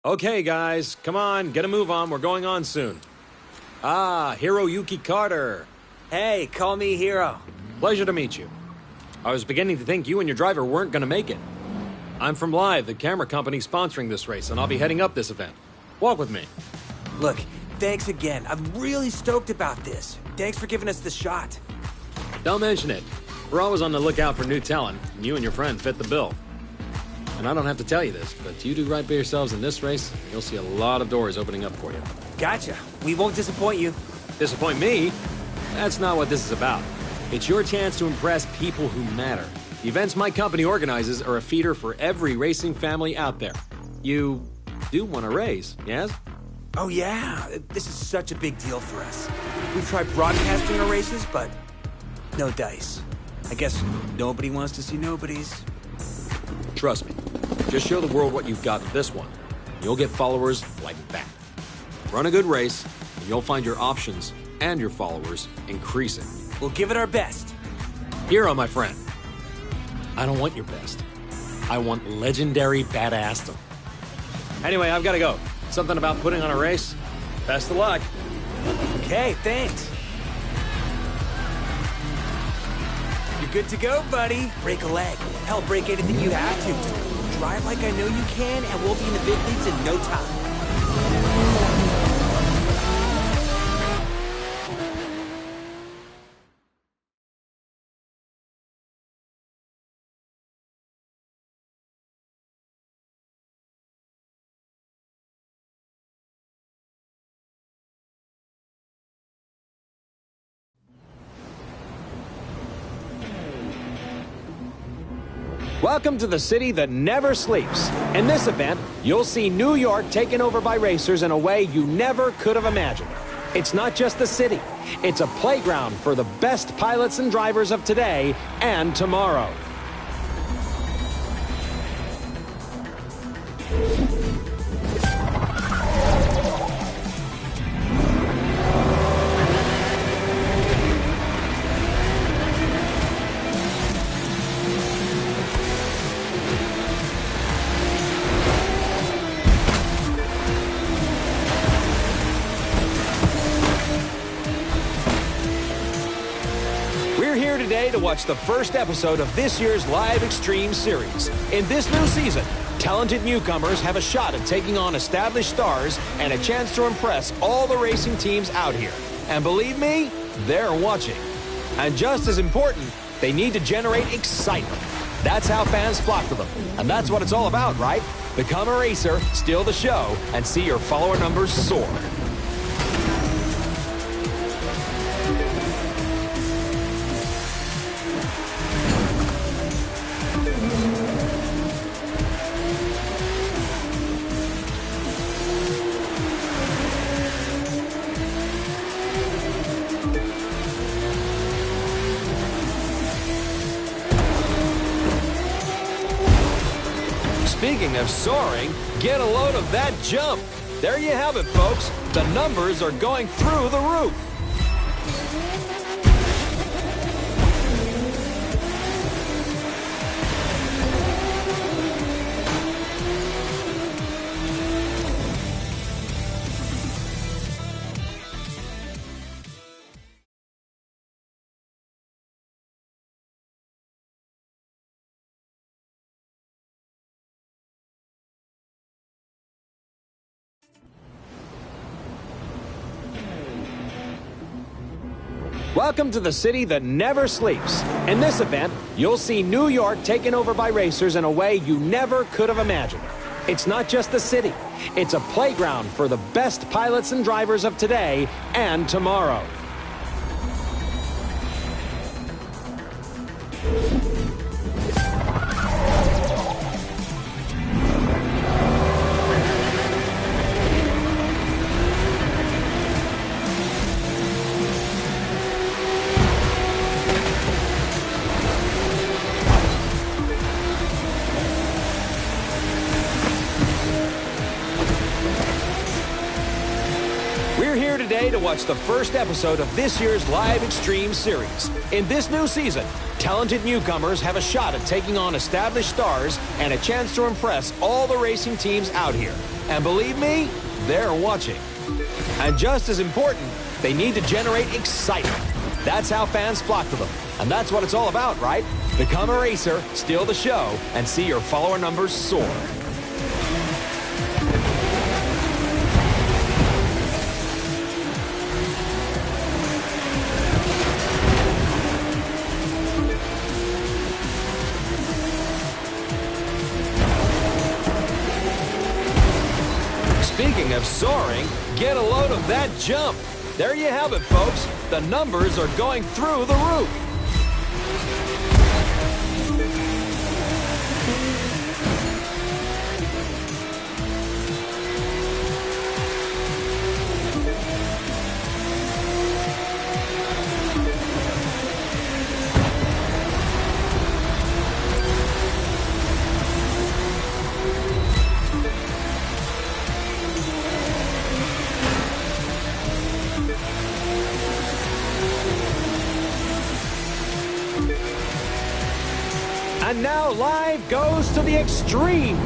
Okay, guys, come on, get a move on. We're going on soon. Ah, Hiroyuki Carter. Hey, call me Hiro. Pleasure to meet you. I was beginning to think you and your driver weren't going to make it. I'm from Live, the camera company sponsoring this race, and I'll be heading up this event. Walk with me. Look, thanks again. I'm really stoked about this. Thanks for giving us the shot. Don't mention it. We're always on the lookout for new talent, and you and your friend fit the bill. And I don't have to tell you this, but you do right by yourselves in this race, and you'll see a lot of doors opening up for you. Gotcha. We won't disappoint you. Disappoint me? That's not what this is about. It's your chance to impress people who matter. The events my company organizes are a feeder for every racing family out there. You do want to race, yes? Oh yeah, this is such a big deal for us. We've tried broadcasting our races, but no dice. I guess nobody wants to see nobodies. Trust me. Just show the world what you've got at this one. You'll get followers like that. Run a good race, and you'll find your options and your followers increasing. We'll give it our best. Hiro, my friend. I don't want your best. I want legendary badassdom. Anyway, I've got to go. Something about putting on a race. Best of luck. Okay, thanks. You're good to go, buddy. Break a leg. Hell, break anything you have to. Just drive like I know you can, and we'll be in the big leagues in no time. Welcome to the city that never sleeps. In this event, you'll see New York taken over by racers in a way you never could have imagined. It's not just a city. It's a playground for the best pilots and drivers of today and tomorrow. Today to watch the first episode of this year's Live Extreme series. In this new season, talented newcomers have a shot at taking on established stars and a chance to impress all the racing teams out here. And believe me, they're watching. And just as important, they need to generate excitement. That's how fans flock to them. And that's what it's all about, right? Become a racer, steal the show, and see your follower numbers soar. Speaking of soaring, get a load of that jump. There you have it, folks. The numbers are going through the roof. Welcome to the city that never sleeps. In this event, you'll see New York taken over by racers in a way you never could have imagined. It's not just a city. It's a playground for the best pilots and drivers of today and tomorrow. We're here today to watch the first episode of this year's Live Extreme series. In this new season, talented newcomers have a shot at taking on established stars and a chance to impress all the racing teams out here. And believe me, they're watching. And just as important, they need to generate excitement. That's how fans flock to them. And that's what it's all about, right? Become a racer, steal the show, and see your follower numbers soar. Speaking of soaring, get a load of that jump. There you have it, folks. The numbers are going through the roof. And now live goes to the extreme.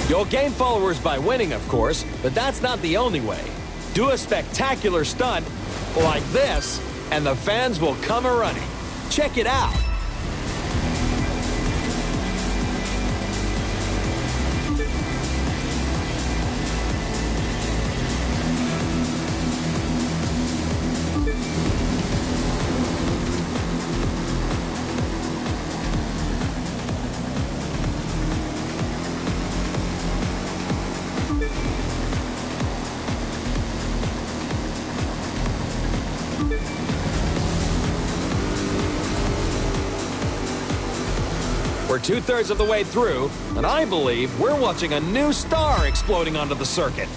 You'll gain followers by winning, of course, but that's not the only way. Do a spectacular stunt like this, and the fans will come a-running. Check it out. We're two-thirds of the way through, and I believe we're watching a new star exploding onto the circuit.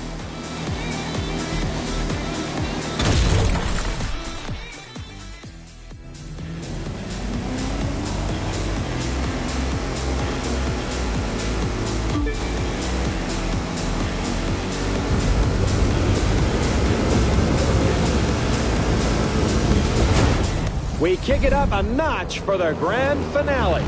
We kick it up a notch for the grand finale.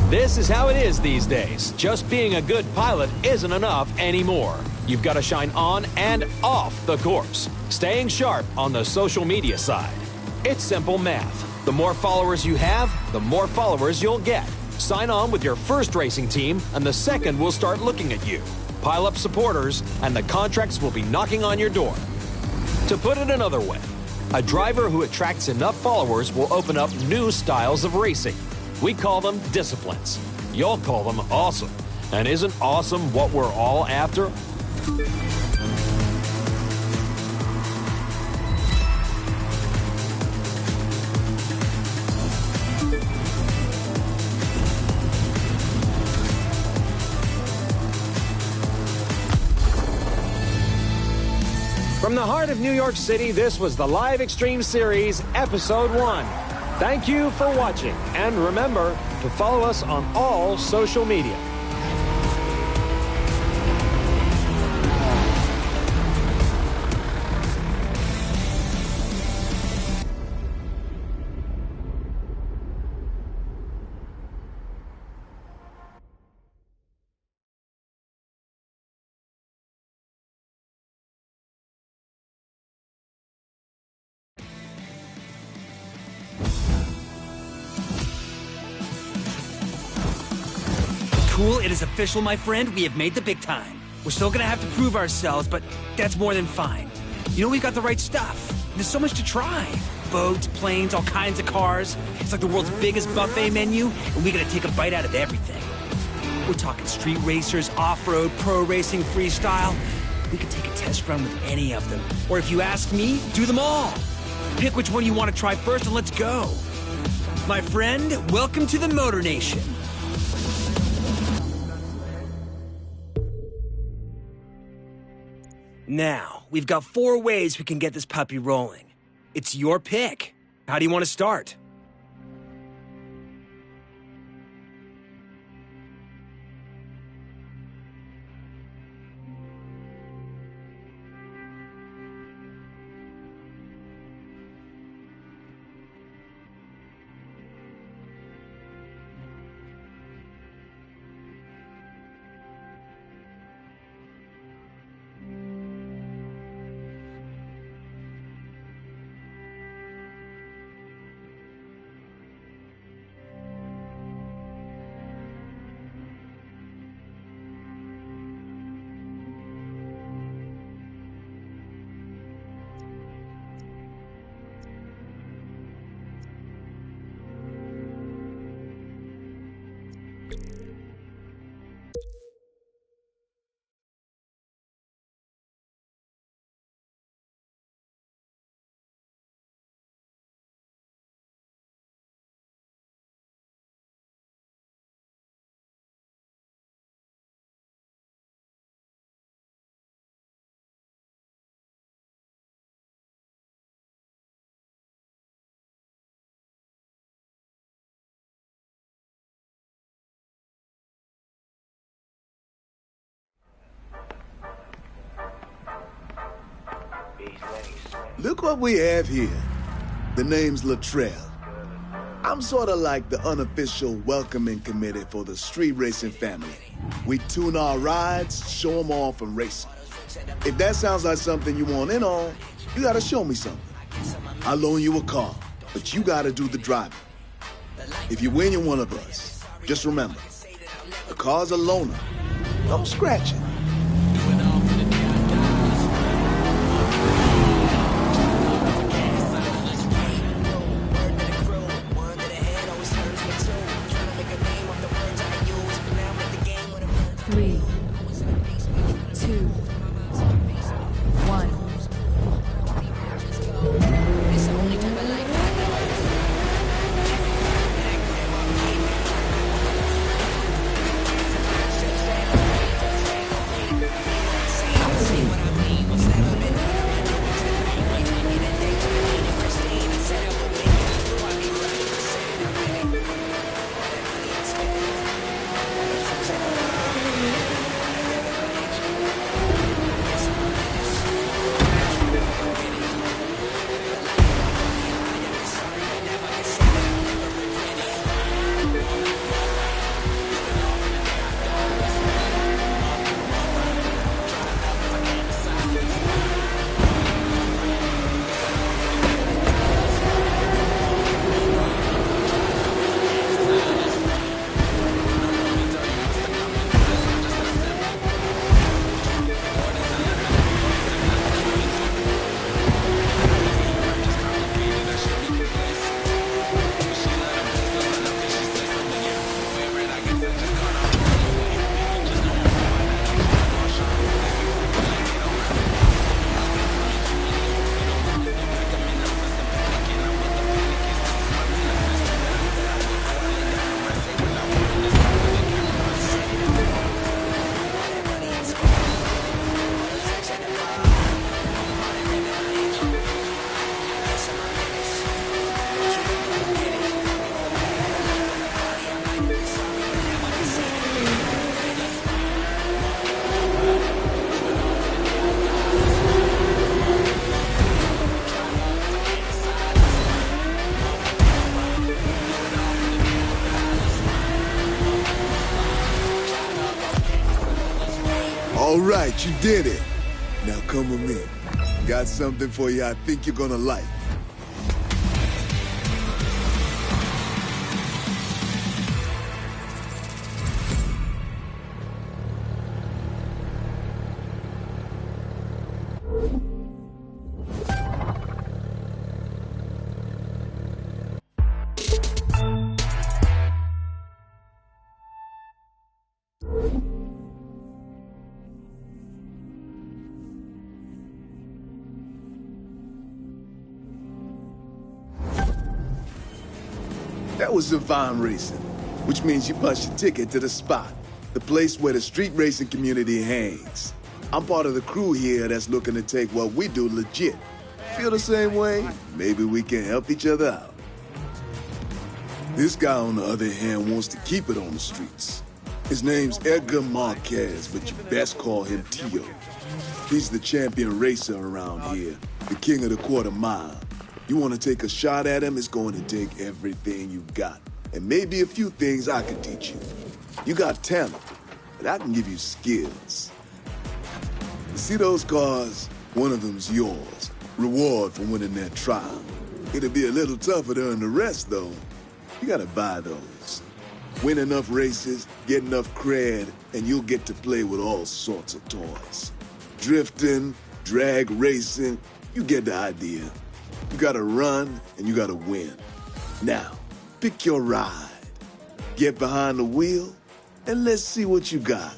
This is how it is these days. Just being a good pilot isn't enough anymore. You've got to shine on and off the course, staying sharp on the social media side. It's simple math. The more followers you have, the more followers you'll get. Sign on with your first racing team, and the second will start looking at you. Pile up supporters, and the contracts will be knocking on your door. To put it another way, a driver who attracts enough followers will open up new styles of racing. We call them disciplines. You'll call them awesome. And isn't awesome what we're all after? From the heart of New York City, this was the Live Extreme Series, Episode 1. Thank you for watching, and remember to follow us on all social media. cool. It is official, my friend. We have made the big time. We're still gonna have to prove ourselves, but that's more than fine. You know, we've got the right stuff. There's so much to try. Boats, planes, all kinds of cars. It's like the world's biggest buffet menu, and we gotta take a bite out of everything. We're talking street racers, off-road, pro racing, freestyle. We could take a test run with any of them. Or if you ask me, do them all. Pick which one you want to try first and let's go. My friend, welcome to the Motor Nation. Now, we've got 4 ways we can get this puppy rolling. It's your pick. How do you want to start? Look what we have here. The name's Latrell. I'm sort of like the unofficial welcoming committee for the street racing family. We tune our rides, show them off, and race 'em. If that sounds like something you want in on, you gotta show me something. I'll loan you a car, but you gotta do the driving. If you win, you're one of us. Just remember, the car's a loaner. Don't scratch it. Three, two, one. All right, you did it. Now come with me. Got something for you I think you're gonna like. That was Divine Racing, which means you punch your ticket to the spot, the place where the street racing community hangs. I'm part of the crew here that's looking to take what we do legit. Feel the same way? Maybe we can help each other out. This guy, on the other hand, wants to keep it on the streets. His name's Edgar Marquez, but you best call him Tio. He's the champion racer around here, the king of the quarter mile. You want to take a shot at him, it's going to take everything you got. And maybe a few things I can teach you. You got talent, but I can give you skills. You see those cars? One of them's yours. Reward for winning that trial. It'll be a little tougher to earn the rest, though. You gotta buy those. Win enough races, get enough cred, and you'll get to play with all sorts of toys. Drifting, drag racing, you get the idea. You gotta run, and you gotta win. Now, pick your ride. Get behind the wheel, and let's see what you got.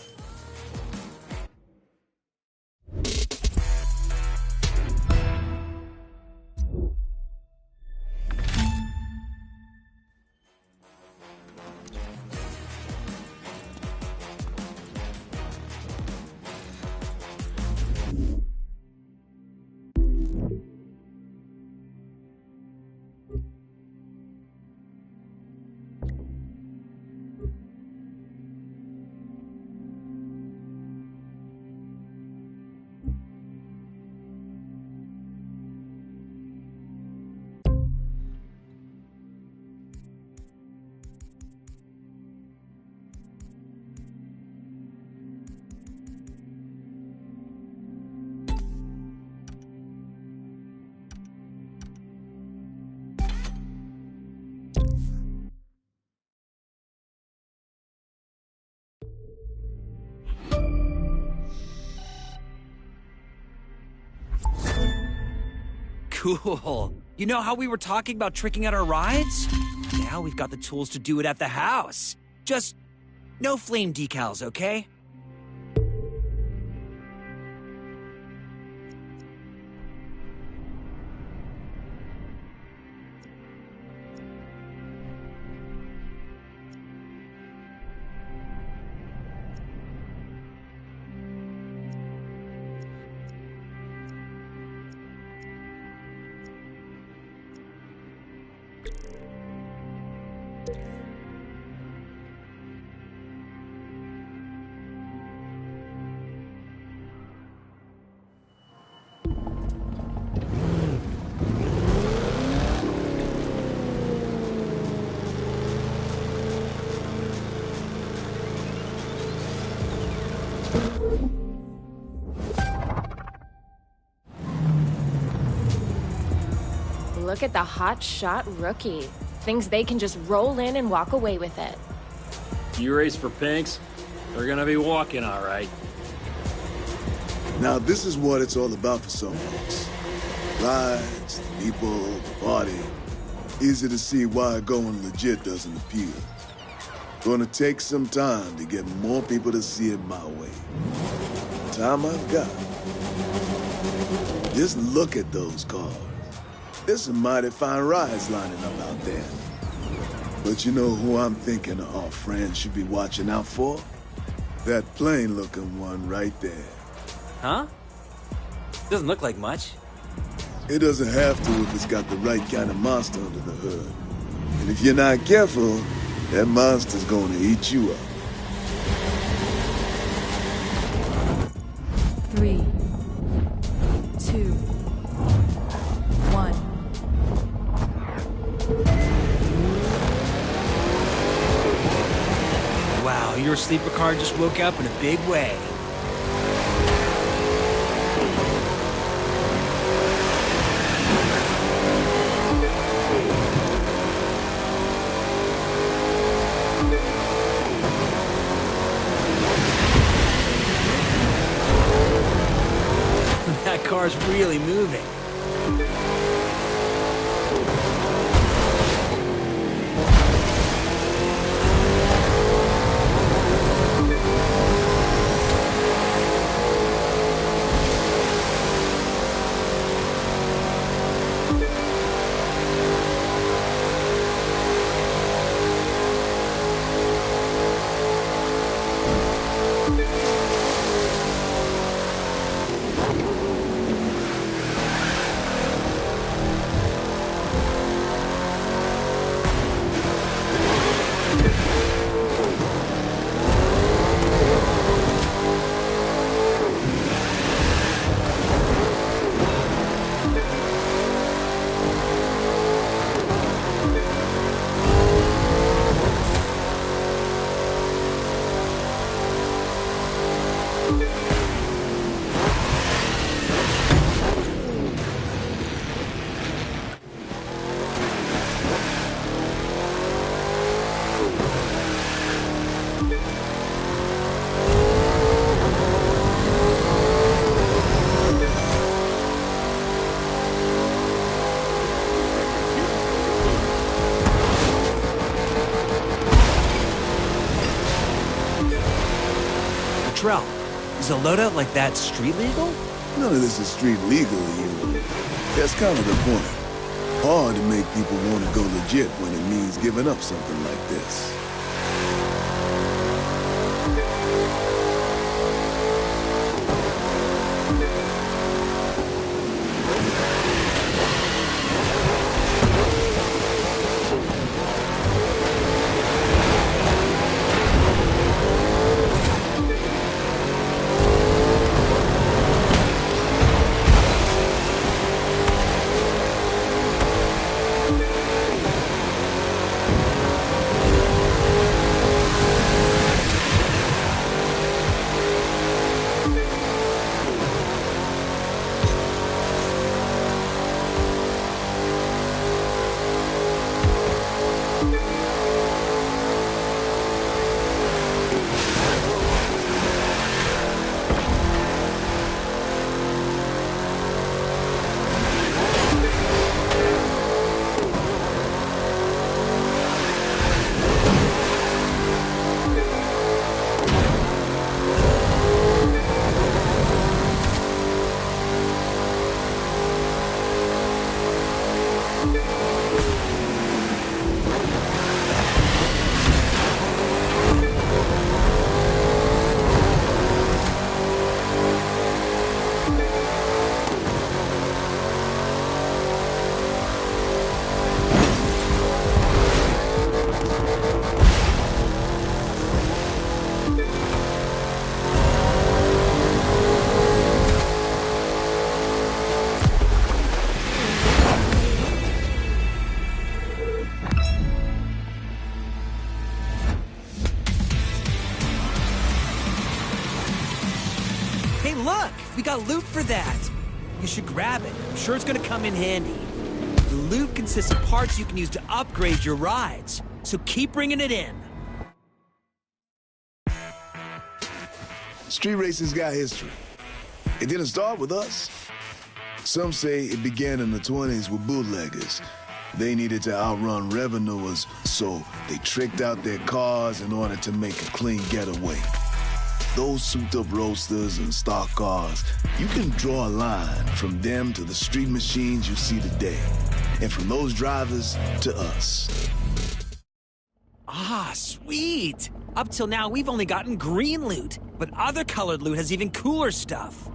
Cool. You know how we were talking about tricking out our rides? Now we've got the tools to do it at the house. Just no flame decals, okay? Look at the hot shot rookie. Thinks they can just roll in and walk away with it. You race for pinks? They're gonna be walking, all right. Now, this is what it's all about for some folks. Rides, the people, the party. Easy to see why going legit doesn't appeal. Gonna take some time to get more people to see it my way. Time I've got. Just look at those cars. There's some mighty fine rides lining up out there. But you know who I'm thinking our friends should be watching out for? That plain-looking one right there. Huh? Doesn't look like much. It doesn't have to if it's got the right kind of monster under the hood. And if you're not careful, that monster's gonna eat you up. 3, 2, 1. Wow, your sleeper car just woke up in a big way. That car's really moving. Luttrell, is a loadout like that street legal? None of this is street legal here. That's kind of the point. Hard to make people want to go legit when it means giving up something like this. Hey, look! We got loot for that! You should grab it. I'm sure it's gonna come in handy. The loot consists of parts you can use to upgrade your rides, so keep bringing it in. Street racing's got history. It didn't start with us. Some say it began in the 20s with bootleggers. They needed to outrun revenuers, so they tricked out their cars in order to make a clean getaway. Those souped-up roadsters and stock cars, you can draw a line from them to the street machines you see today, and from those drivers to us. Ah, sweet! Up till now, we've only gotten green loot, but other colored loot has even cooler stuff.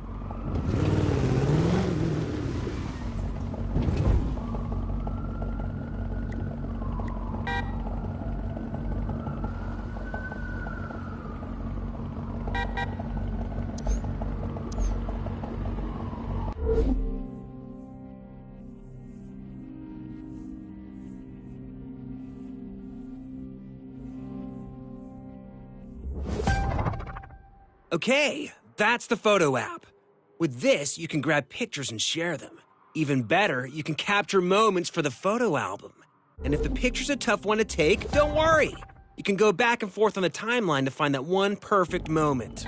Okay, that's the photo app. With this, you can grab pictures and share them. Even better, you can capture moments for the photo album. And if the picture's a tough one to take, don't worry. You can go back and forth on the timeline to find that one perfect moment.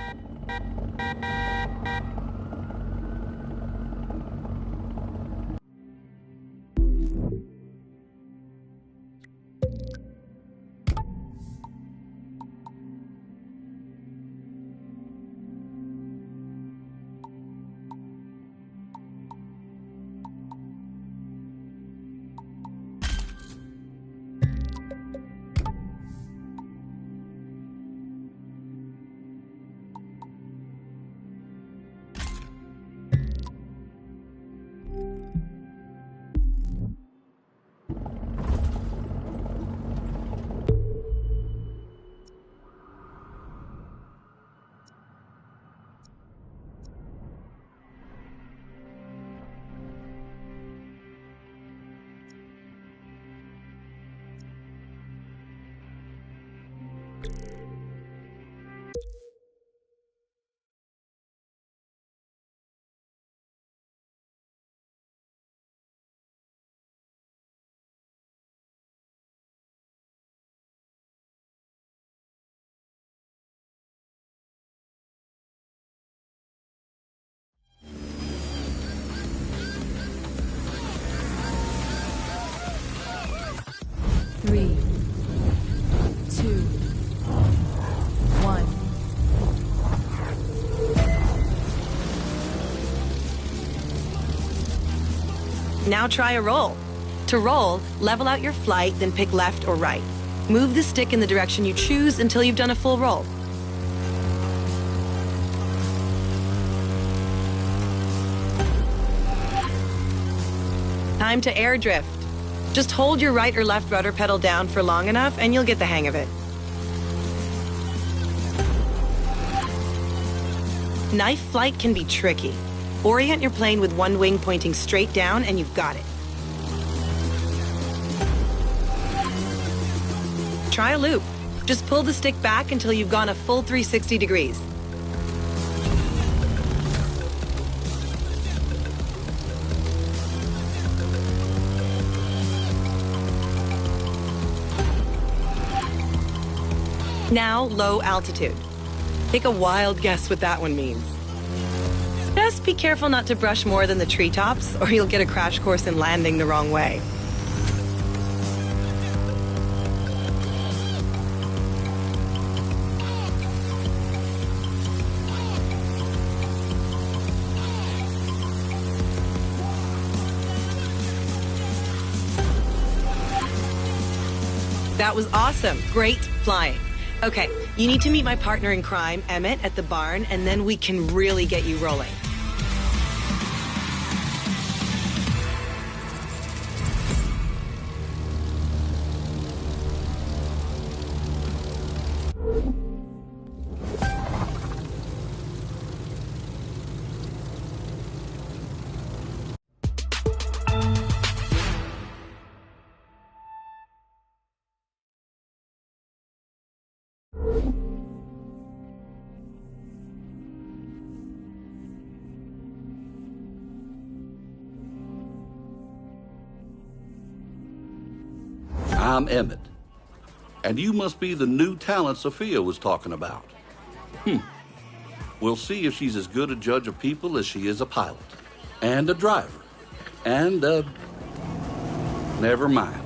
Now try a roll. To roll, level out your flight, then pick left or right. Move the stick in the direction you choose until you've done a full roll. Time to air drift. Just hold your right or left rudder pedal down for long enough and you'll get the hang of it. Knife flight can be tricky. Orient your plane with one wing pointing straight down and you've got it. Try a loop. Just pull the stick back until you've gone a full 360 degrees. Now, low altitude. Take a wild guess what that one means. Just be careful not to brush more than the treetops, or you'll get a crash course in landing the wrong way. That was awesome. Great flying. Okay, you need to meet my partner in crime, Emmett, at the barn, and then we can really get you rolling. I'm Emmett. And you must be the new talent Sophia was talking about. We'll see if she's as good a judge of people as she is a pilot. And a driver. And never mind.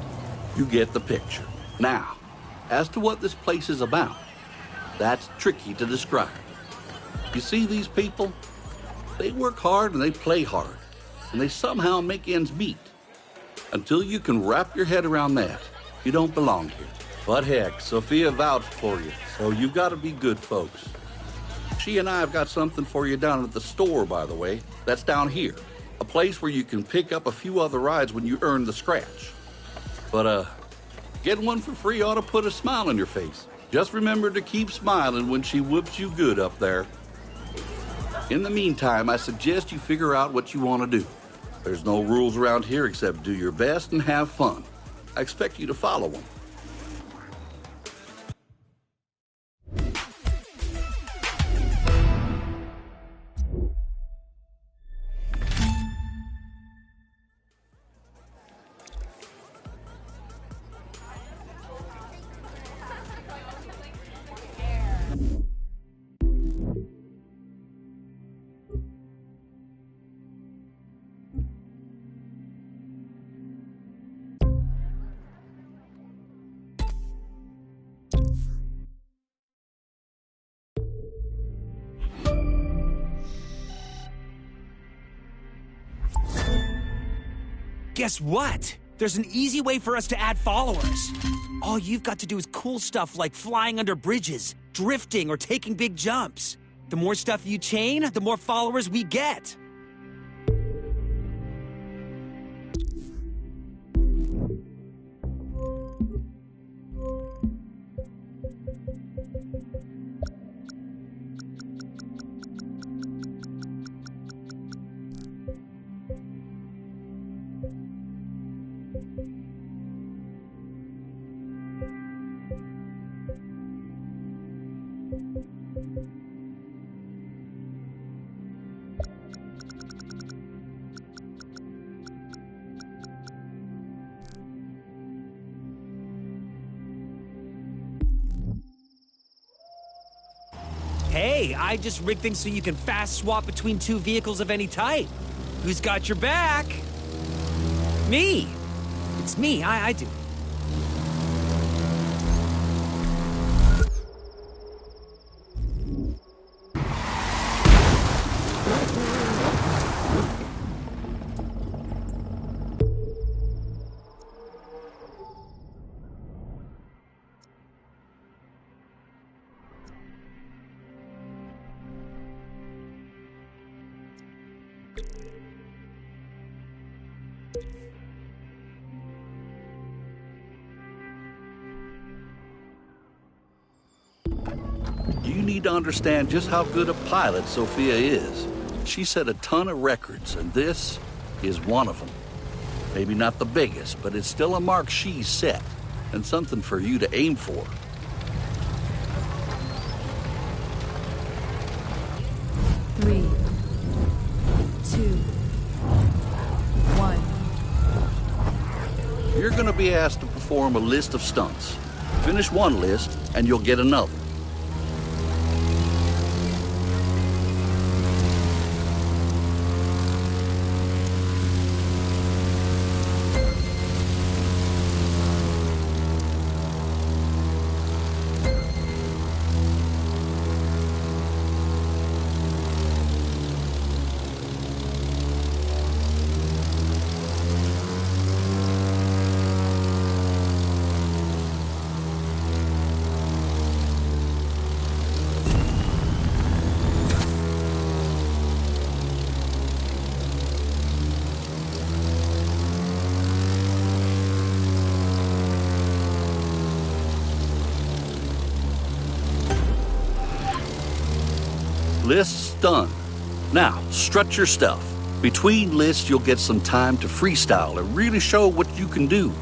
You get the picture. Now, as to what this place is about, that's tricky to describe. You see these people? They work hard and they play hard. And they somehow make ends meet. Until you can wrap your head around that, you don't belong here. But heck, Sophia vouched for you, so you've got to be good folks. She and I have got something for you down at the store, by the way. That's down here. A place where you can pick up a few other rides when you earn the scratch. But, getting one for free ought to put a smile on your face. Just remember to keep smiling when she whoops you good up there. In the meantime, I suggest you figure out what you want to do. There's no rules around here except do your best and have fun. I expect you to follow them. Guess what? There's an easy way for us to add followers. All you've got to do is cool stuff like flying under bridges, drifting, or taking big jumps. The more stuff you chain, the more followers we get. Hey, I just rigged things so you can fast swap between two vehicles of any type. Who's got your back? Me. It's me, I do. You need to understand just how good a pilot Sophia is. She set a ton of records, and this is one of them. Maybe not the biggest, but it's still a mark she's set, and something for you to aim for. Three, two, one. You're going to be asked to perform a list of stunts. Finish one list, and you'll get another. Lists done. Now, strut your stuff. Between lists, you'll get some time to freestyle and really show what you can do.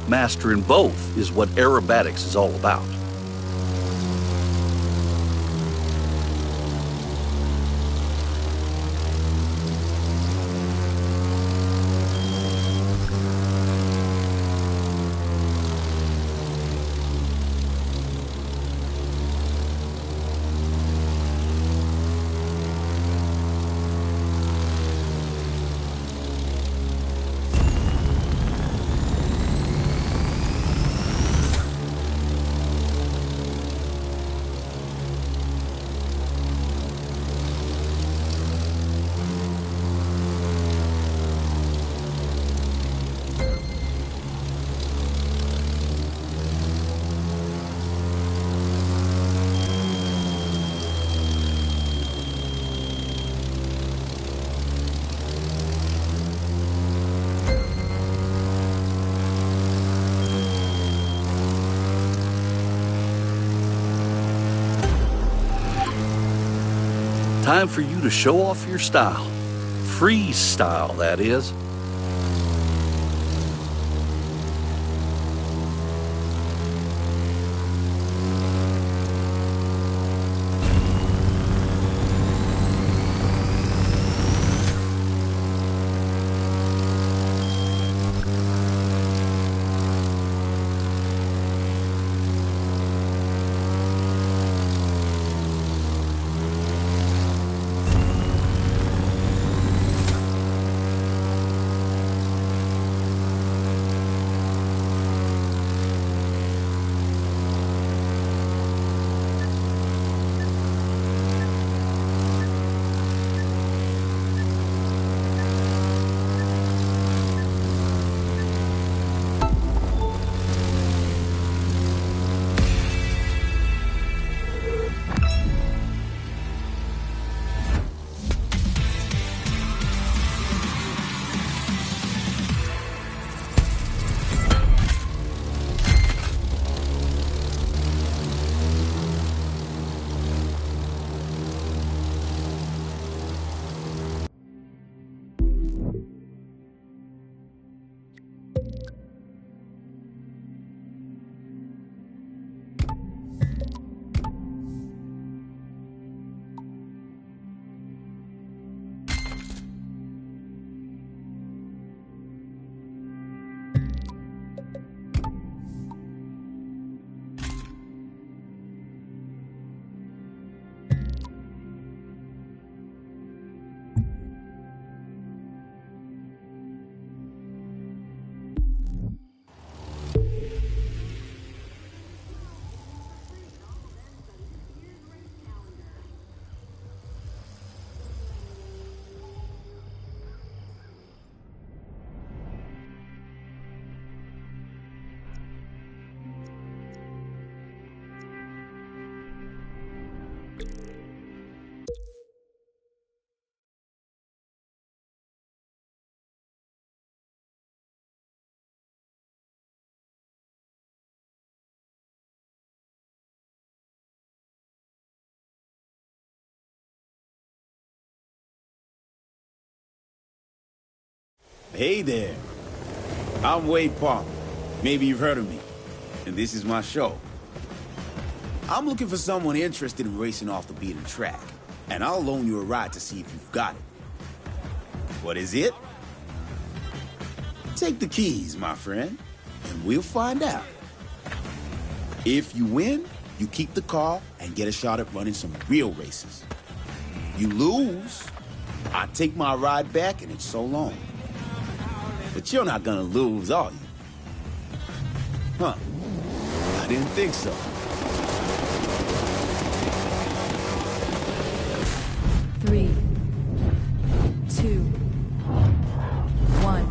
Mastering both is what aerobatics is all about. Time for you to show off your style. Freeze style, that is. Hey there. I'm Wade Palmer. Maybe you've heard of me. And this is my show. I'm looking for someone interested in racing off the beaten track. And I'll loan you a ride to see if you've got it. What is it? Take the keys, my friend, and we'll find out. If you win, you keep the car and get a shot at running some real races. You lose, I take my ride back and it's so long. But you're not gonna lose, are you? Huh. I didn't think so. Three, two, one.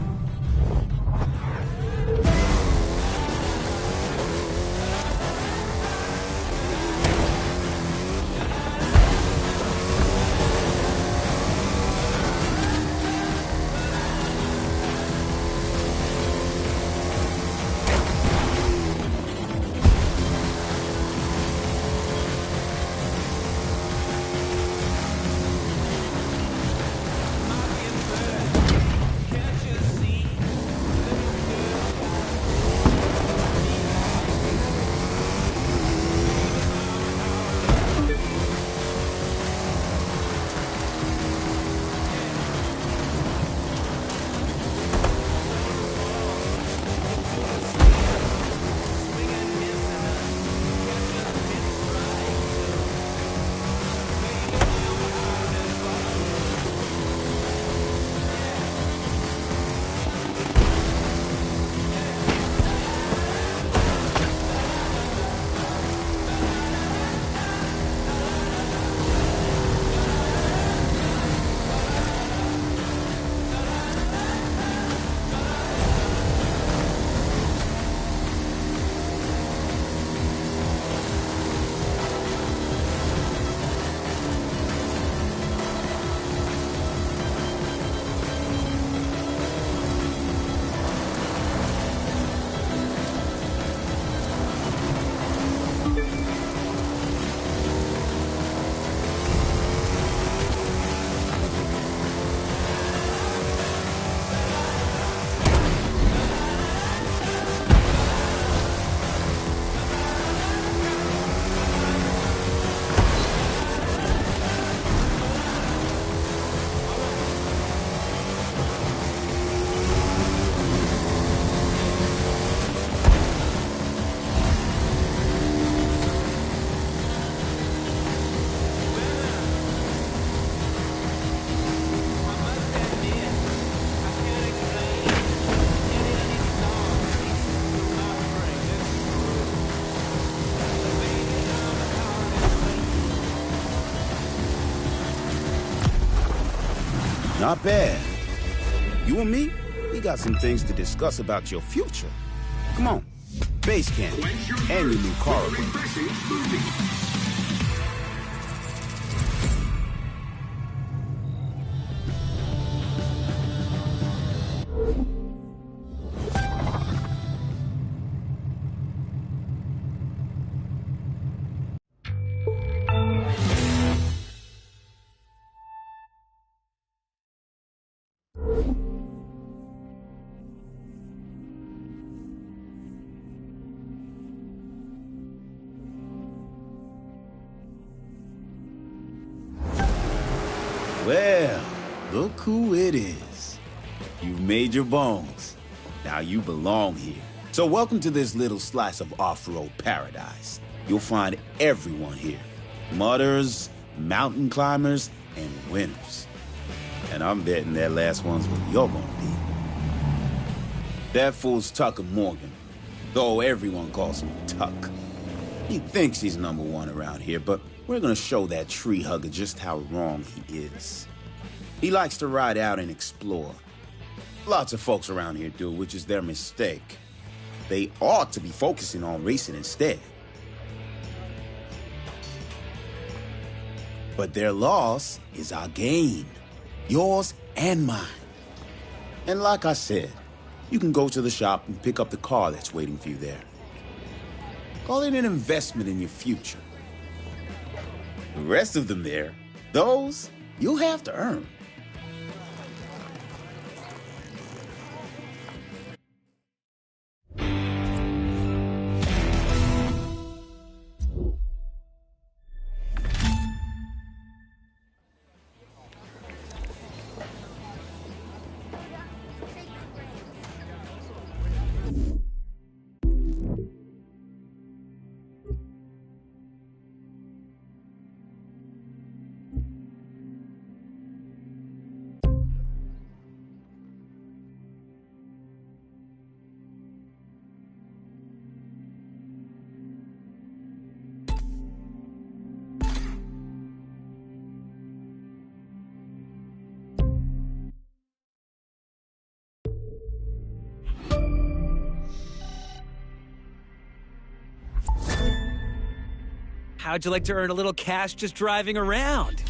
Not bad. You and me, we got some things to discuss about your future. Come on, base camp and your new car. Well, look who it is. You've made your bones. Now you belong here. So welcome to this little slice of off-road paradise. You'll find everyone here. Mudders, mountain climbers, and winners. And I'm betting that last one's what you're gonna be. That fool's Tucker Morgan, though everyone calls him Tuck. He thinks he's number one around here, but we're gonna show that tree hugger just how wrong he is. He likes to ride out and explore. Lots of folks around here do, which is their mistake. They ought to be focusing on racing instead. But their loss is our gain. Yours and mine. And like I said, you can go to the shop and pick up the car that's waiting for you there. Call it an investment in your future. The rest of them there, those you'll have to earn. How'd you like to earn a little cash just driving around?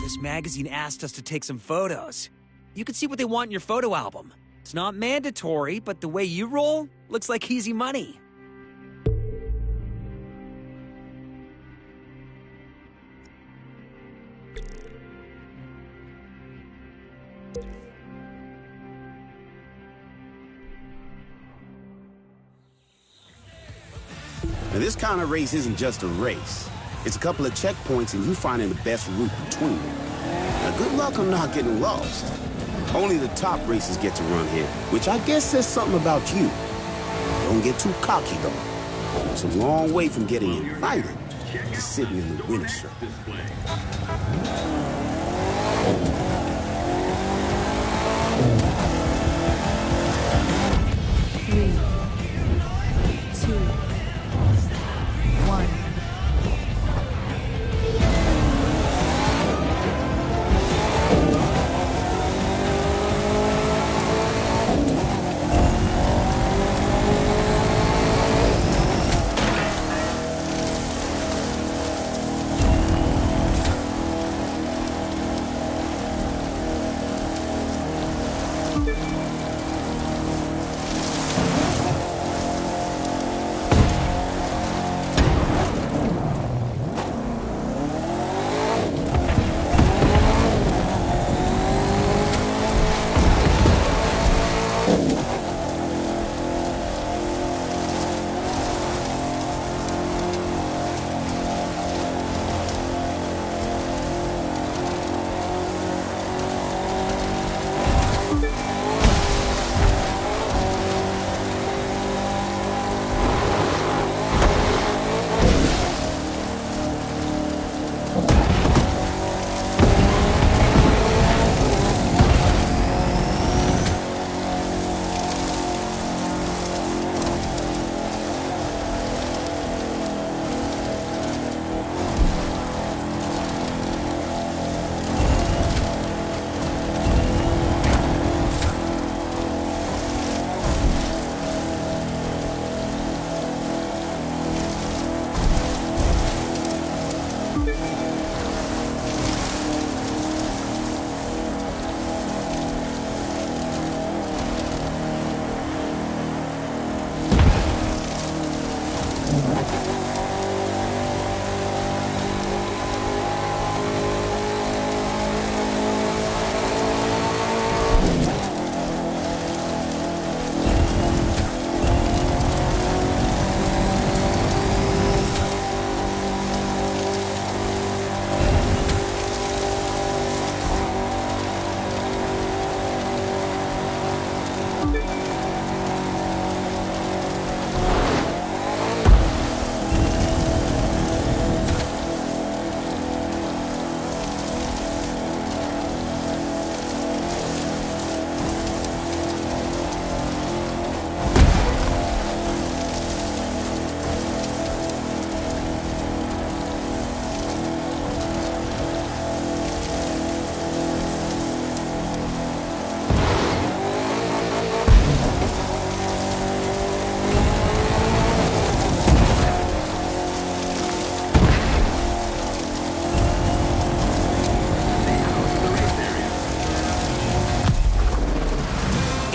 This magazine asked us to take some photos. You can see what they want in your photo album. It's not mandatory, but the way you roll looks like easy money. Now, this kind of race isn't just a race. It's a couple of checkpoints and you finding the best route between them. Now, good luck on not getting lost. Only the top racers get to run here, which I guess says something about you. Don't get too cocky, though. It's a long way from getting invited to sitting in the winner's circle. 3, 2, 1.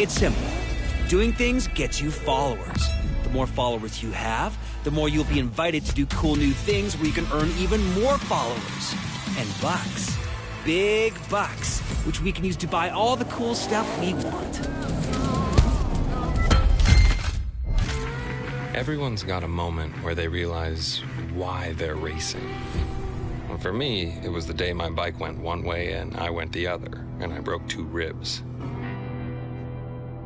It's simple. Doing things gets you followers. The more followers you have, the more you'll be invited to do cool new things where you can earn even more followers. And bucks. Big bucks, which we can use to buy all the cool stuff we want. Everyone's got a moment where they realize why they're racing. Well, for me, it was the day my bike went one way and I went the other, and I broke 2 ribs.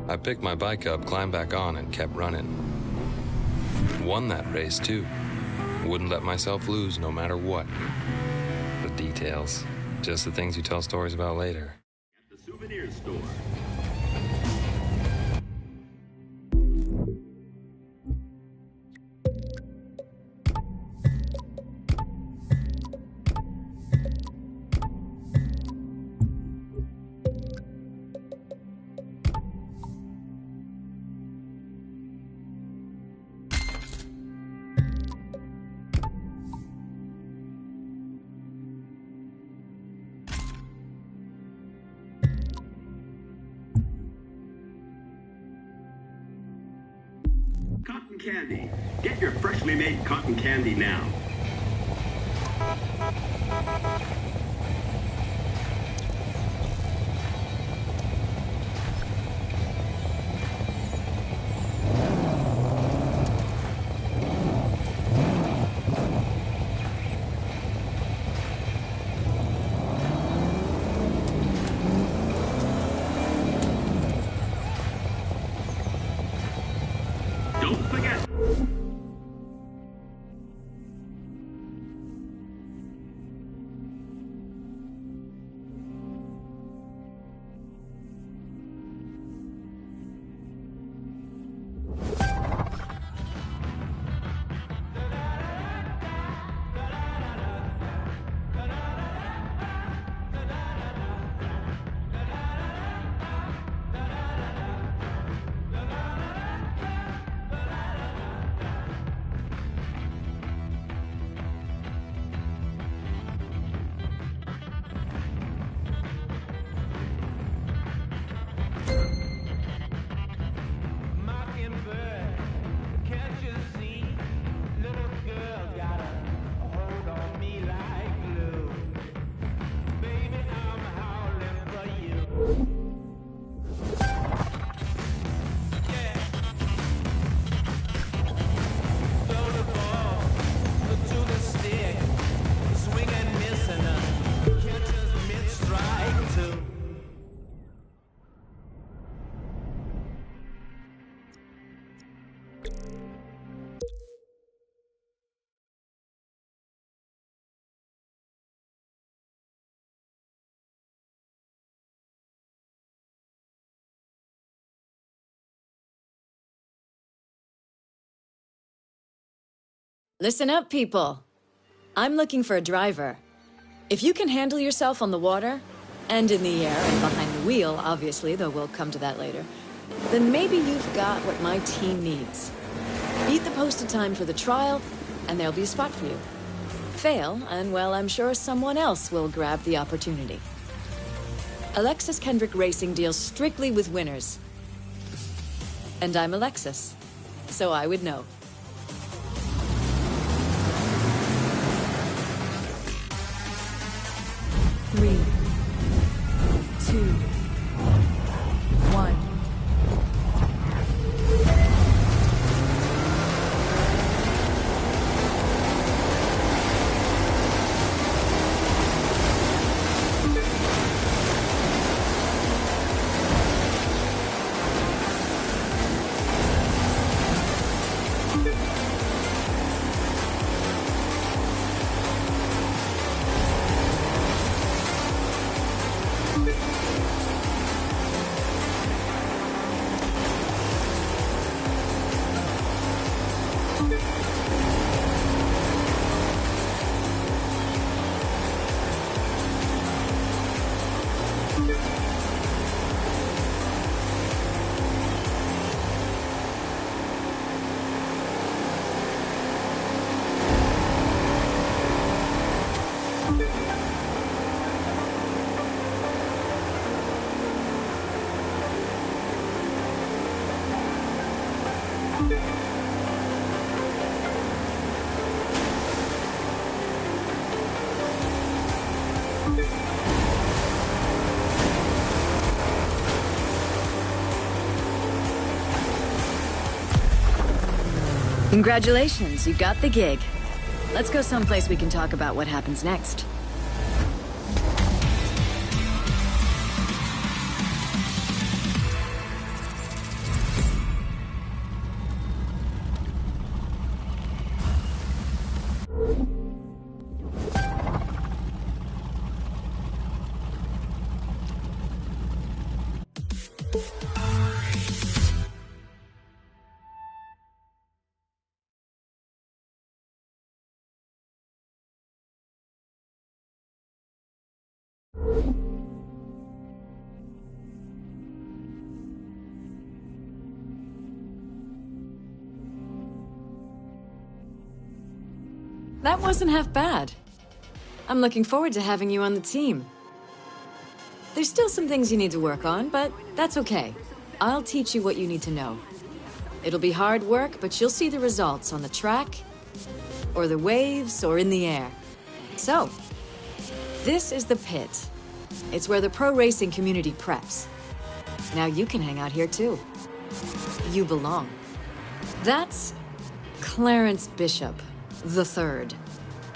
I picked my bike up, climbed back on, and kept running. Won that race, too. Wouldn't let myself lose no matter what. The details. Just the things you tell stories about later. At the souvenir store. candy. Get your freshly made cotton candy now. Don't forget. Listen up, people. I'm looking for a driver. If you can handle yourself on the water, and in the air and behind the wheel, obviously, though we'll come to that later, then maybe you've got what my team needs. Beat the posted time for the trial, and there'll be a spot for you. Fail, and well, I'm sure someone else will grab the opportunity. Alexis Kendrick Racing deals strictly with winners. And I'm Alexis, so I would know. Three, two, one. Congratulations, you got the gig. Let's go someplace we can talk about what happens next. That wasn't half bad. I'm looking forward to having you on the team. There's still some things you need to work on, but that's okay. I'll teach you what you need to know. It'll be hard work, but you'll see the results on the track, or the waves, or in the air. So, this is the pit. It's where the pro racing community preps. Now you can hang out here too. You belong. That's Clarence Bishop, the third.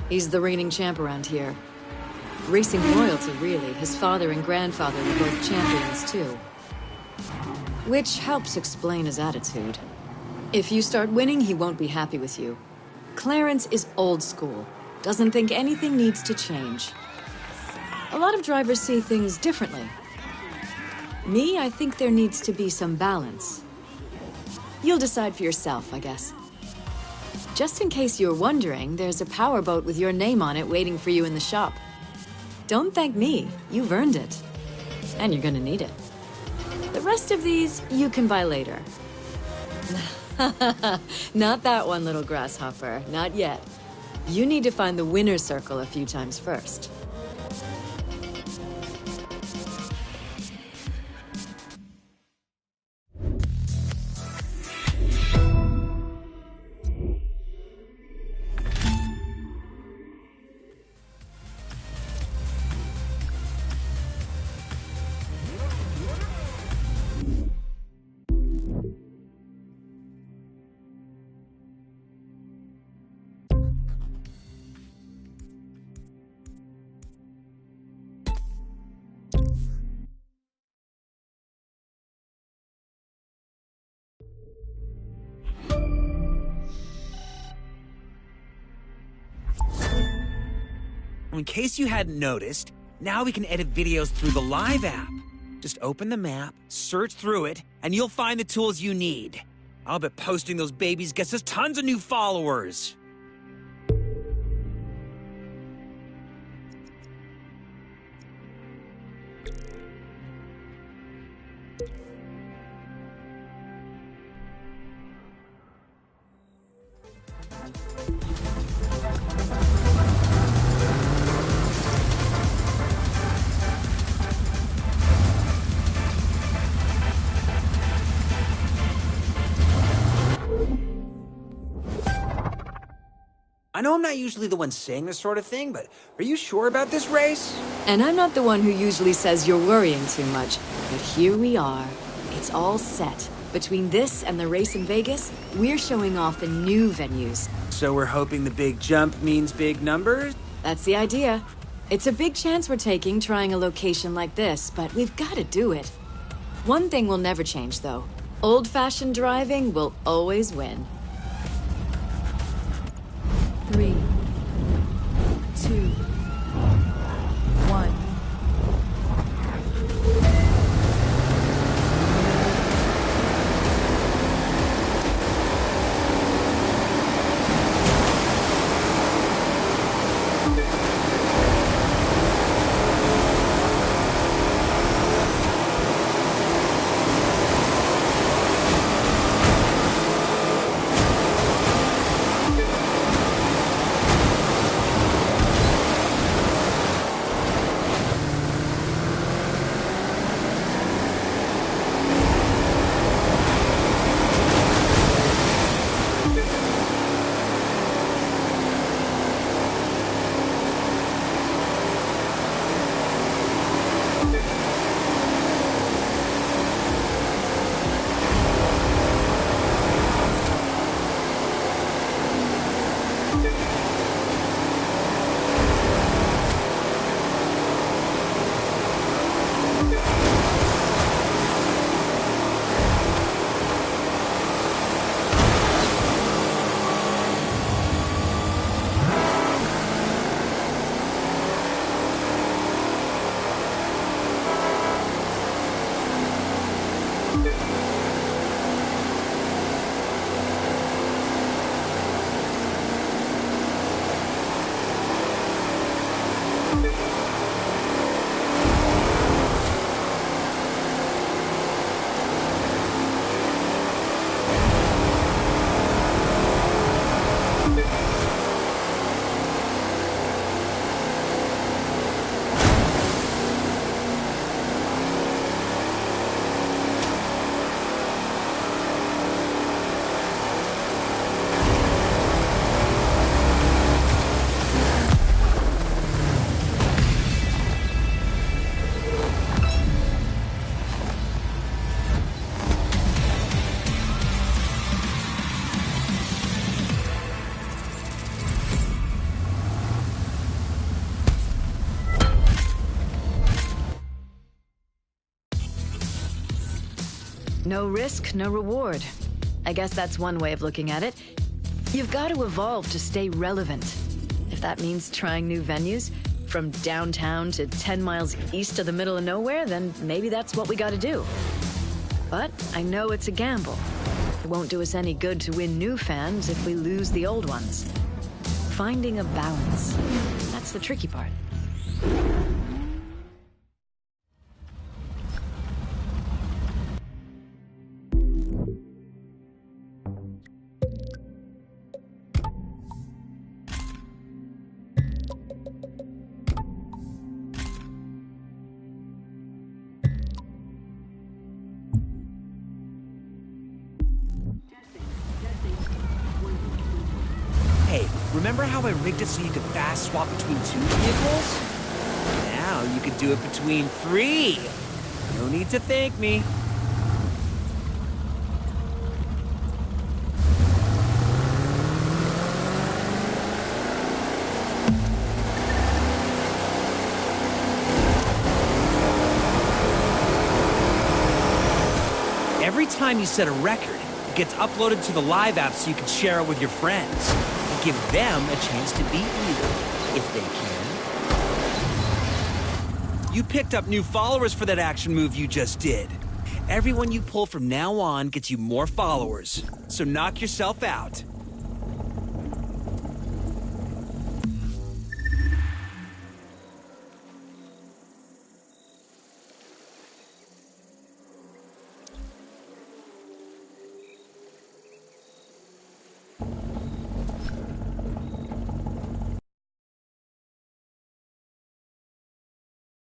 He's the reigning champ around here. Racing royalty, really. His father and grandfather were both champions too. Which helps explain his attitude. If you start winning, he won't be happy with you. Clarence is old school. Doesn't think anything needs to change. A lot of drivers see things differently. Me, I think there needs to be some balance. You'll decide for yourself, I guess. Just in case you're wondering, there's a powerboat with your name on it waiting for you in the shop. Don't thank me, you've earned it. And you're gonna need it. The rest of these, you can buy later. Not that one, little grasshopper, not yet. You need to find the winner's circle a few times first. In case you hadn't noticed, now we can edit videos through the Live app. Just open the map, search through it, and you'll find the tools you need. I'll bet posting those babies gets us tons of new followers. I know I'm not usually the one saying this sort of thing, but are you sure about this race? And I'm not the one who usually says you're worrying too much, but here we are. It's all set. Between this and the race in Vegas, we're showing off the new venues. So we're hoping the big jump means big numbers? That's the idea. It's a big chance we're taking trying a location like this, but we've got to do it. One thing will never change, though. Old-fashioned driving will always win. 3, 2, 1. No risk, no reward. I guess that's one way of looking at it. You've got to evolve to stay relevant. If that means trying new venues, from downtown to 10 miles east of the middle of nowhere, then maybe that's what we gotta do. But I know it's a gamble. It won't do us any good to win new fans if we lose the old ones. Finding a balance, that's the tricky part. Hey, remember how I rigged it so you could fast swap between 2 vehicles? Now you could do it between 3. No need to thank me. Every time you set a record, it gets uploaded to the live app so you can share it with your friends. And give them a chance to beat you, if they can. You picked up new followers for that action move you just did. Everyone you pull from now on gets you more followers, so knock yourself out.